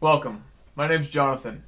Welcome. My name's Jonathan.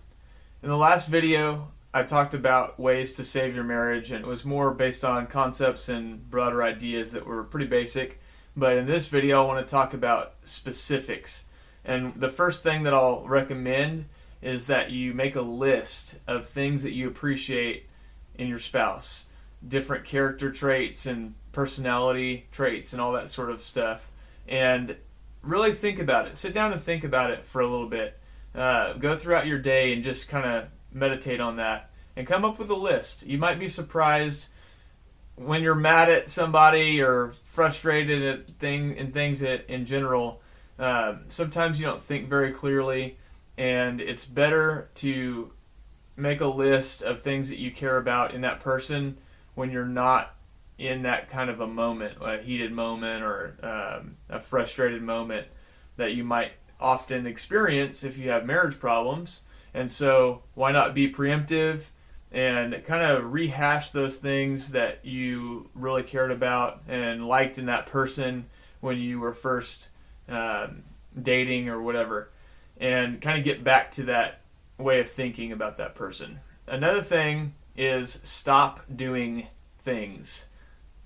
In the last video, I talked about ways to save your marriage, and it was more based on concepts and broader ideas that were pretty basic. But in this video, I want to talk about specifics. And the first thing that I'll recommend is that you make a list of things that you appreciate in your spouse, different character traits and personality traits and all that sort of stuff. And really think about it. Sit down and think about it for a little bit. Go throughout your day and just kind of meditate on that and come up with a list. You might be surprised when you're mad at somebody or frustrated at things in general. Sometimes you don't think very clearly, and it's better to make a list of things that you care about in that person when you're not in that kind of a moment, a heated moment or a frustrated moment that you might often experience if you have marriage problems. And so why not be preemptive and kind of rehash those things that you really cared about and liked in that person when you were first dating or whatever, and kind of get back to that way of thinking about that person. Another thing is stop doing things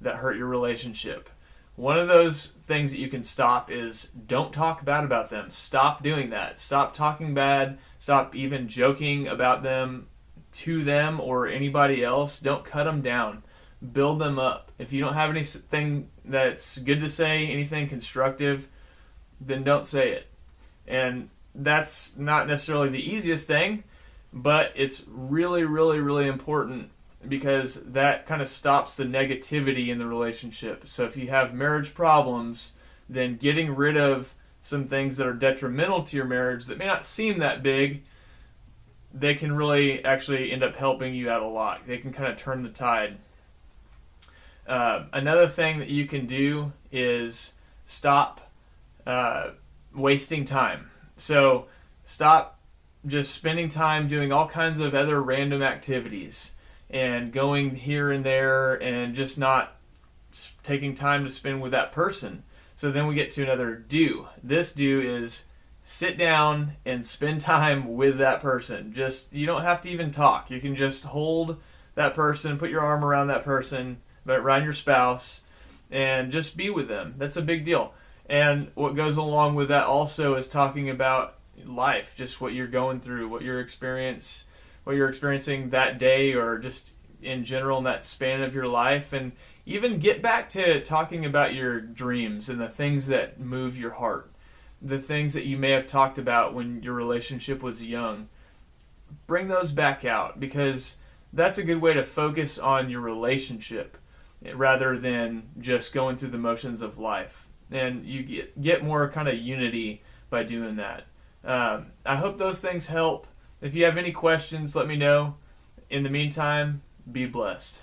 that hurt your relationship. One of those things that you can stop is don't talk bad about them. Stop doing that. Stop talking bad. Stop even joking about them to them or anybody else. Don't cut them down. Build them up. If you don't have anything that's good to say, anything constructive, then don't say it. And that's not necessarily the easiest thing, but it's really, really, really important, because that kind of stops the negativity in the relationship. So if you have marriage problems, then getting rid of some things that are detrimental to your marriage that may not seem that big, they can really actually end up helping you out a lot. They can kind of turn the tide. Another thing that you can do is stop wasting time. So stop just spending time doing all kinds of other random activities and going here and there and just not taking time to spend with that person. So then we get to another do. This do is sit down and spend time with that person. You don't have to even talk. You can just hold that person, put your arm around that person, around your spouse, and just be with them. That's a big deal. And what goes along with that also is talking about life, just what you're going through, what you're experiencing that day, or just in general in that span of your life. And even get back to talking about your dreams and the things that move your heart, the things that you may have talked about when your relationship was young. Bring those back out, because that's a good way to focus on your relationship rather than just going through the motions of life. And you get more kind of unity by doing that. I hope those things help. If you have any questions, let me know. In the meantime, be blessed.